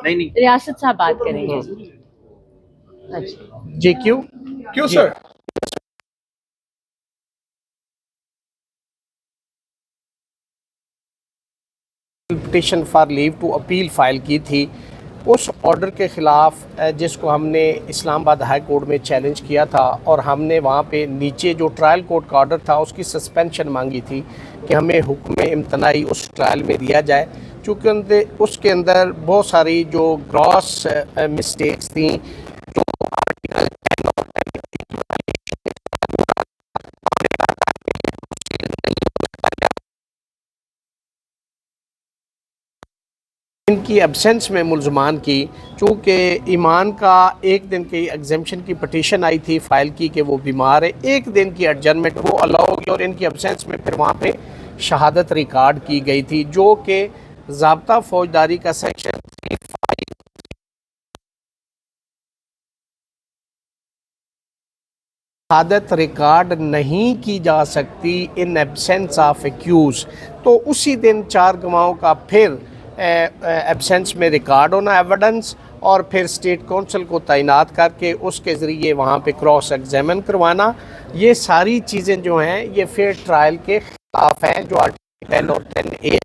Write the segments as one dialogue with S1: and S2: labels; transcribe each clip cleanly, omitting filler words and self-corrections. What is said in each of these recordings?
S1: ریاست صاحب بات کریں گے.
S2: جی کیوں
S3: sir?
S2: Petition for leave to appeal file کی تھی اس آرڈر کے خلاف جس کو ہم نے اسلام آباد ہائی کورٹ میں چیلنج کیا تھا، اور ہم نے وہاں پہ نیچے جو ٹرائل کورٹ کا آرڈر تھا اس کی سسپینشن مانگی تھی کہ ہمیں حکم امتناعی اس ٹرائل میں دیا جائے، چونکہ اس کے اندر بہت ساری جو گراس مسٹیکس تھیں جو آرٹیکل 10 اور 10 ان کی ایبسنس میں ملزمان کی، چونکہ ایمان کا ایک دن کی ایگزیمشن کی پٹیشن آئی تھی فائل کی کہ وہ بیمار ہے، ایک دن کی ایڈجرنمنٹ وہ الاؤ ہوگی، اور ان کی ایبسنس میں پھر وہاں پہ شہادت ریکارڈ کی گئی تھی، جو کہ ضابطہ فوجداری کا سیکشن 35 شہادت ریکارڈ نہیں کی جا سکتی ان ایبسنس آف ایکیوز، تو اسی دن 4 گواہوں کا پھر ایبسنس میں ریکارڈ ہونا ایویڈنس، اور پھر اسٹیٹ کونسل کو تعینات کر کے اس کے ذریعے وہاں پہ کراس ایگزامن کروانا، یہ ساری چیزیں جو ہیں یہ فیئر ٹرائل کے خلاف ہیں جو آرٹیکل 10 اور 10A ہے۔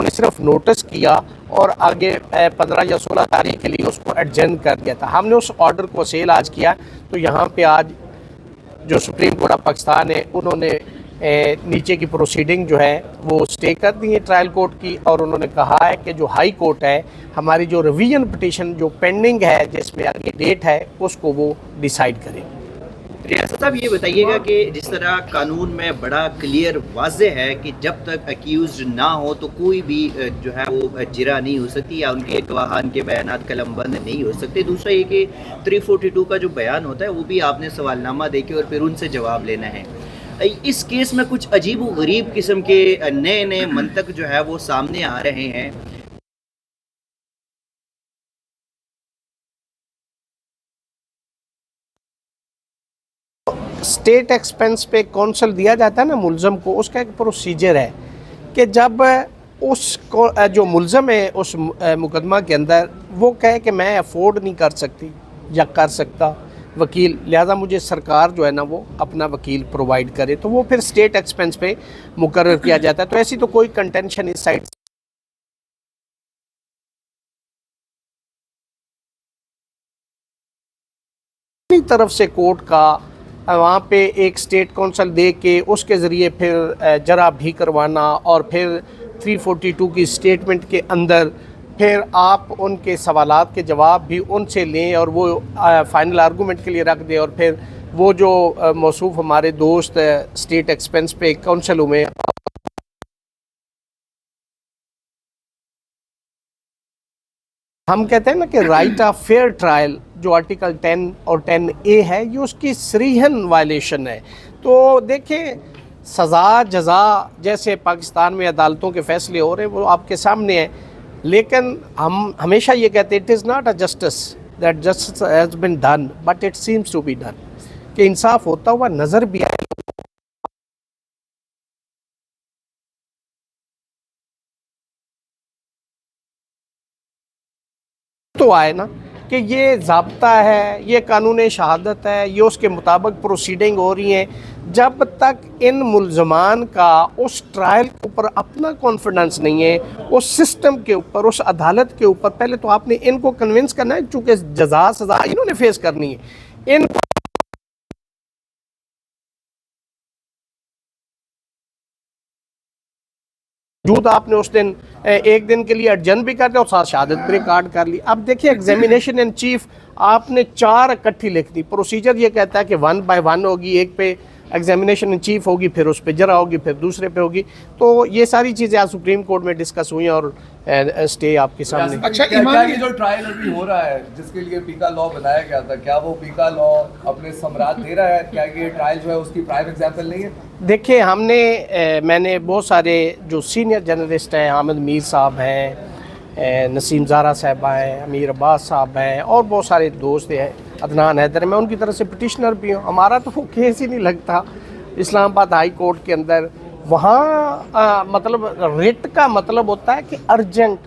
S2: نے صرف نوٹس کیا اور آگے 15 یا 16 تاریخ کے لیے اس کو ایڈجرن کر دیا تھا۔ ہم نے اس آرڈر کو سیل آج کیا، تو یہاں پہ آج جو سپریم کورٹ آف پاکستان ہے انہوں نے نیچے کی پروسیڈنگ جو ہے وہ سٹے کر دی ہے ٹرائل کورٹ کی، اور انہوں نے کہا ہے کہ جو ہائی کورٹ ہے ہماری جو ریویژن پٹیشن جو پینڈنگ ہے جس میں آگے ڈیٹ ہے اس کو وہ ڈیسائیڈ کرے۔
S4: ریاست صاحب یہ بتائیے گا کہ جس طرح قانون میں بڑا کلیئر واضح ہے کہ جب تک اکیوزڈ نہ ہو تو کوئی بھی جو ہے وہ جرا نہیں ہو سکتی یا ان کے گواہان کے بیانات قلم بند نہیں ہو سکتے، دوسرا یہ کہ 342 کا جو بیان ہوتا ہے وہ بھی آپ نے سوال نامہ دے کے اور پھر ان سے جواب لینا ہے۔ اس کیس میں کچھ عجیب و غریب قسم کے نئے منطق جو ہے وہ سامنے آ رہے ہیں۔
S2: اسٹیٹ ایکسپنس پہ کونسل دیا جاتا ہے نا ملزم کو، اس کا ایک پروسیجر ہے کہ جب اس کو جو ملزم ہے اس مقدمہ کے اندر وہ کہے کہ میں افورڈ نہیں کر سکتی یا کر سکتا وکیل، لہذا مجھے سرکار جو ہے نا وہ اپنا وکیل پرووائڈ کرے، تو وہ پھر اسٹیٹ ایکسپنس پہ مقرر کیا جاتا ہے۔ تو ایسی تو کوئی کنٹینشن اس سائڈ اپنی طرف سے کورٹ کا وہاں پہ ایک اسٹیٹ کونسل دے کے اس کے ذریعے پھر جرا بھی کروانا، اور پھر 342 کی اسٹیٹمنٹ کے اندر پھر آپ ان کے سوالات کے جواب بھی ان سے لیں اور وہ فائنل آرگومنٹ کے لیے رکھ دیں، اور پھر وہ جو موصوف ہمارے دوست اسٹیٹ ایکسپنس پہ کونسل ہوئے ہم کہتے ہیں نا کہ رائٹ آف فیئر ٹرائل جو آرٹیکل 10 اور 10A ہے یہ اس کی صریحاً وائلیشن ہے۔ تو دیکھیں سزا جزا جیسے پاکستان میں عدالتوں کے فیصلے ہو رہے ہیں وہ آپ کے سامنے ہیں، لیکن ہم ہمیشہ یہ کہتے ہیں it is not a justice that justice has been done but it seems to be done, کہ انصاف ہوتا ہوا نظر بھی آئے۔ تو آئے نا کہ یہ ضابطہ ہے، یہ قانون شہادت ہے، یہ اس کے مطابق پروسیڈنگ ہو رہی ہیں، جب تک ان ملزمان کا اس ٹرائل کے اوپر اپنا کانفیڈنس نہیں ہے، اس سسٹم کے اوپر، اس عدالت کے اوپر، پہلے تو آپ نے ان کو کنونس کرنا ہے، چونکہ جزا سزا انہوں نے فیس کرنی ہے، ان جود آپ نے اس دن ایک دن کے لیے ایڈجن بھی کر دیا اور ساتھ شہادت بھی ریکارڈ کر لی۔ اب دیکھیں ایگزامینیشن ان چیف آپ نے 4 اکٹھی لکھ دی، پروسیجر یہ کہتا ہے کہ 1 بائی 1 ہوگی، ایک پہ ایگزامینیشن ان چیف ہوگی، پھر اس پہ جرا ہوگی، پھر دوسرے پہ ہوگی، تو یہ ساری چیزیں آج سپریم کورٹ میں ڈسکس ہوئی ہیں اور اسٹے آپ کے سامنے۔
S3: اچھا ایمان یہ جو ٹرائل ابھی ہو رہا ہے جس کے لیے پیکا لا بنایا گیا تھا، کیا وہ پیکا لا اپنے ثمرات دے رہا ہے؟ کیا یہ ٹرائل جو ہے اس کی پرائم ایگزامپل نہیں ہے؟
S2: دیکھیں میں نے بہت سارے جو سینئر جرنلسٹ ہیں، حامد میر صاحب ہیں، نسیم زارا صاحبہ ہیں، امیر عباس صاحب ہیں، اور بہت سارے دوست ہیں، عدنان حیدر، میں ان کی طرف سے پٹیشنر بھی ہوں، ہمارا تو وہ کیس ہی نہیں لگتا، اسلام آباد ہائی کورٹ کے اندر، وہاں مطلب ریٹ کا مطلب ہوتا ہے کہ ارجنٹ،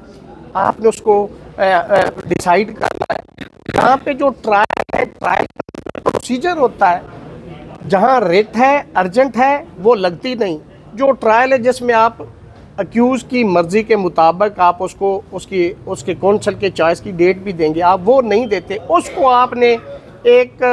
S2: آپ نے اس کو ڈیسائیڈ کرنا ہے۔ یہاں پہ جو ٹرائل ہے، ٹرائل پروسیجر ہوتا ہے، جہاں ریٹ ہے ارجنٹ ہے وہ لگتی نہیں۔ جو ٹرائل ہے جس میں آپ اکیوز کی مرضی کے مطابق آپ اس کو اس کے کونسل کے چوائس کی ڈیٹ بھی دیں گے، آپ وہ نہیں دیتے۔ اس کو آپ نے ایک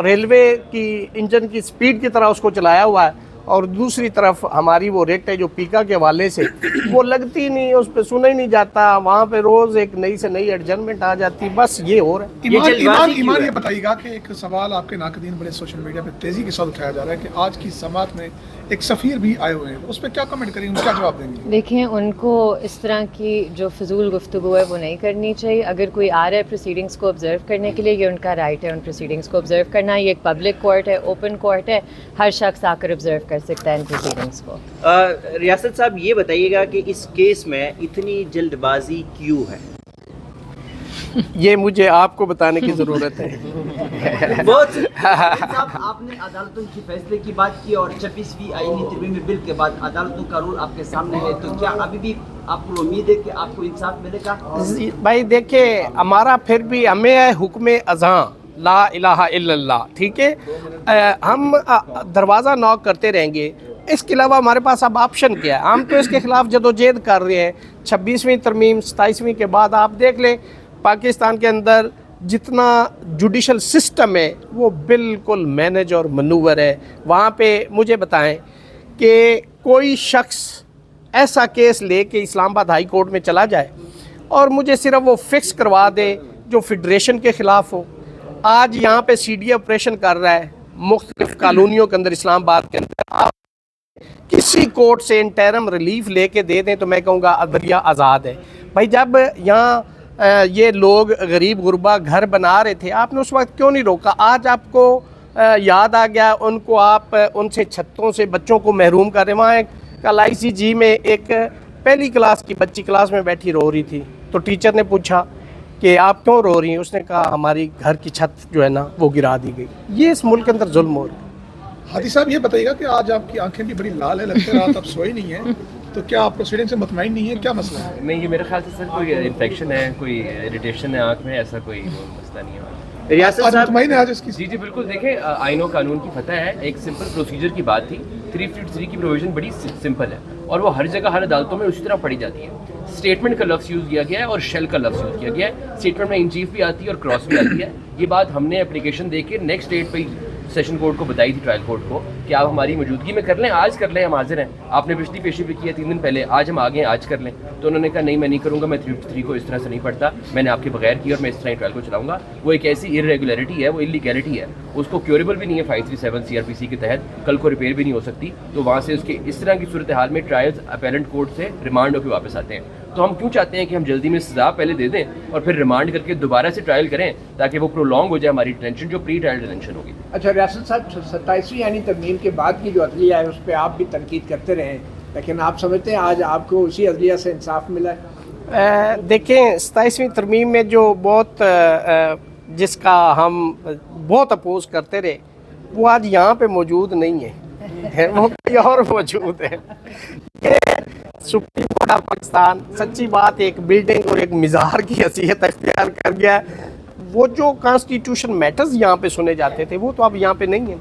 S2: ریلوے کی انجن کی سپیڈ کی طرح اس کو چلایا ہوا ہے، اور دوسری طرف ہماری وہ ریٹ ہے جو پیکا کے حوالے سے وہ لگتی نہیں، اس پہ سنا ہی نہیں جاتا، وہاں پہ روز ایک نئی سے نئی ایڈجسٹمنٹ آ جاتی، بس یہ ہو رہا ہے۔
S5: ایمان یہ بتائیے گا کہ ایک سوال آپ کے ناقدین بڑے سوشل میڈیا پہ تیزی کے ساتھ اٹھایا جا رہا ہے کہ آج کی سماعت میں ایک سفیر بھی آئے ہوئے ہیں، اس پہ کیا کمنٹ کریں گے، کیا جواب دیں گے؟
S1: دیکھیں، ان کو اس طرح کی جو فضول گفتگو ہے وہ نہیں کرنی چاہیے۔ اگر کوئی آ رہا ہے پروسیڈنگس کو آبزرو کرنے کے لیے، یہ ان کا رائٹ ہے ان پروسیڈنگس کو آبزرو کرنا۔ یہ ایک پبلک کورٹ ہے، اوپن کورٹ ہے، ہر شخص آ کر آبزرو کر سکتا ہے ان پروسیڈنگس کو۔
S4: ریاست صاحب یہ بتائیے گا کہ اس کیس میں اتنی جلد بازی کیوں ہے؟
S2: یہ مجھے آپ کو بتانے کی ضرورت ہے۔
S4: صاحب، آپ نے عدالتوں کے فیصلے کی بات کی اور 26ویں آئینی ترمیمی بل کے بعد عدالتوں کا رول آپ کے سامنے ہے، تو کیا ابھی بھی آپ کو امید ہے کہ آپ کو انصاف ملے گا؟
S2: بھائی دیکھیں، ہمارا پھر بھی ہمیں ہے حکم اذاں لا الہ الا اللہ، ٹھیک ہے، ہم دروازہ نوک کرتے رہیں گے، اس کے علاوہ ہمارے پاس اب آپشن کیا ہے؟ ہم تو اس کے خلاف جدوجہد کر رہے ہیں۔ 26ویں ترمیم 27ویں کے بعد آپ دیکھ لیں پاکستان کے اندر جتنا جوڈیشل سسٹم ہے وہ بالکل مینج اور منور ہے۔ وہاں پہ مجھے بتائیں کہ کوئی شخص ایسا کیس لے کے اسلام آباد ہائی کورٹ میں چلا جائے اور مجھے صرف وہ فکس کروا دے جو فیڈریشن کے خلاف ہو۔ آج یہاں پہ سی ڈی آپریشن کر رہا ہے مختلف کالونیوں کے اندر، اسلام آباد کے اندر، آپ کسی کورٹ سے انٹرم ریلیف لے کے دے دیں تو میں کہوں گا عدلیہ آزاد ہے۔ بھائی جب یہاں یہ لوگ غریب غربا گھر بنا رہے تھے، آپ نے اس وقت کیوں نہیں روکا؟ آج آپ کو یاد آ گیا ان کو، آپ ان سے چھتوں سے بچوں کو محروم کر رہے ہیں۔ وہاں کل ICG میں ایک پہلی کلاس کی بچی کلاس میں بیٹھی رو رہی تھی، تو ٹیچر نے پوچھا کہ آپ کیوں رو رہی ہیں؟ اس نے کہا ہماری گھر کی چھت جو ہے نا وہ گرا دی گئی۔ یہ اس ملک کے اندر ظلم ہو رہا ہے۔
S5: ہادی صاحب یہ بتائیے گا کہ آج آپ کی آنکھیں بھی بڑی لال ہے، لگتا ہے رات آپ سوئے نہیں ہیں، تو کیا آپ پروسیڈنگ سے مطمئن نہیں ہیں؟ کیا مسئلہ ہے؟
S6: نہیں، یہ میرے خیال سے سر کوئی انفیکشن ہے، کوئی اریٹیشن ہے آنکھ میں، ایسا کوئی مسئلہ نہیں ہے۔
S4: ریاست
S5: آج
S4: صاحب
S5: مطمئن ہے آج اس کی؟
S6: جی بالکل، دیکھیں آئین و قانون کی فتح ہے، ایک سمپل پروسیجر کی بات تھی۔ 353 کی پروویژن بڑی سمپل ہے اور وہ ہر جگہ ہر عدالتوں میں اسی طرح پڑھی جاتی ہے۔ اسٹیٹمنٹ کا لفظ یوز کیا گیا ہے اور شیل کا لفظ یوز کیا گیا ہے۔ اسٹیٹمنٹ میں ان چیف بھی آتی ہے اور کراس بھی آتی ہے۔ یہ بات ہم نے اپلیکیشن دے کے نیکسٹ ڈیٹ پہ سیشن کورٹ کو بتائی تھی، ٹرائل کورٹ کو، کہ آپ ہماری موجودگی میں کر لیں، آج کر لیں، ہم حاضر ہیں۔ آپ نے پچھلی پیشی بھی کی ہے 3 دن پہلے، آج ہم آگے ہیں، آج کر لیں۔ تو انہوں نے کہا نہیں، میں نہیں کروں گا، میں 353 کو اس طرح سے نہیں پڑھتا، میں نے آپ کے بغیر کی اور میں اس طرح ٹرائل کو چلاؤں گا۔ وہ ایک ایسی ارریگولیرٹی ہے، وہ انلیگیلٹی ہے، اس کو کیوریبل بھی نہیں ہے 537 CRPC کے تحت، کل کو ریپیئر بھی نہیں ہو سکتی۔ تو وہاں سے اس کے اس طرح کی صورتحال میں ٹرائلز اپیلنٹ کورٹ سے ریمانڈ ہو کے واپس آتے ہیں۔ تو ہم کیوں چاہتے ہیں کہ ہم جلدی میں سزا پہلے دے دیں اور پھر ریمانڈ کر کے دوبارہ سے ٹرائل کریں تاکہ وہ پرولونگ ہو جائے ہماری ڈیٹینشن، جو پری ٹرائل ڈیٹینشن ہوگی۔
S7: اچھا ریاست صاحب، 27ویں یعنی ترمیم کے بعد کی جو عدلیہ ہے اس پہ آپ بھی تنقید کرتے رہے، لیکن آپ سمجھتے ہیں آج آپ کو اسی عدلیہ سے انصاف ملا ہے؟
S2: دیکھیں 27ویں ترمیم میں جو بہت جس کا ہم بہت اپوز کرتے رہے وہ آج یہاں پہ موجود نہیں ہے، وہ کوئی اور موجود ہے۔ سپریم کورٹ آف پاکستان سچی بات ایک بلڈنگ اور ایک مزار کی حیثیت اختیار کر گیا ہے۔ وہ جو کانسٹیٹیوشن میٹرز یہاں پہ سنے جاتے تھے وہ تو اب یہاں پہ نہیں ہیں۔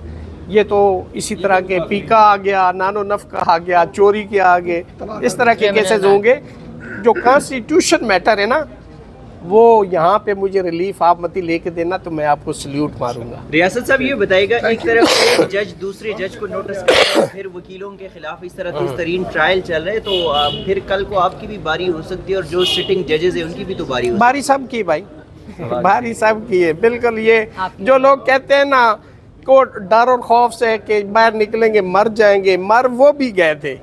S2: یہ تو اسی طرح کے پیکا آ گیا، نان و نف کا آ گیا، چوری کے آگے، اس طرح کے کیسز ہوں گے۔ جو کانسٹیٹیوشن میٹر ہے نا وہ یہاں پہ مجھے ریلیف آپ متی لے کے دینا تو میں آپ کو سلیوٹ ماروں گا۔
S4: ریاست صاحب یہ بتائے گا، ایک طرف ایک جج دوسرے جج کو نوٹس کرتا ہے، پھر وکیلوں کے خلاف اس طرح تیز ترین ٹرائل چل رہے، تو پھر کل کو آپ کی بھی باری ہو سکتی ہے اور جو سٹنگ ججز ہیں ان کی بھی تو باری ہو سکتی ہے۔
S2: باری سب کی بھائی، باری سب کی ہے بالکل۔ یہ جو لوگ کہتے ہیں نا کو ڈر اور خوف سے کہ باہر نکلیں گے مر جائیں گے، مر وہ بھی گئے تھے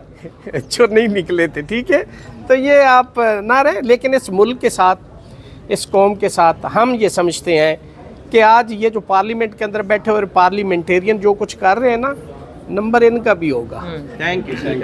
S2: جو نہیں نکلے تھے، ٹھیک ہے؟ تو یہ آپ نہ رہے، لیکن اس ملک کے ساتھ، اس قوم کے ساتھ ہم یہ سمجھتے ہیں کہ آج یہ جو پارلیمنٹ کے اندر بیٹھے ہوئے پارلیمنٹیرین جو کچھ کر رہے ہیں نا، نمبر ان کا بھی ہوگا۔
S4: Thank you sir.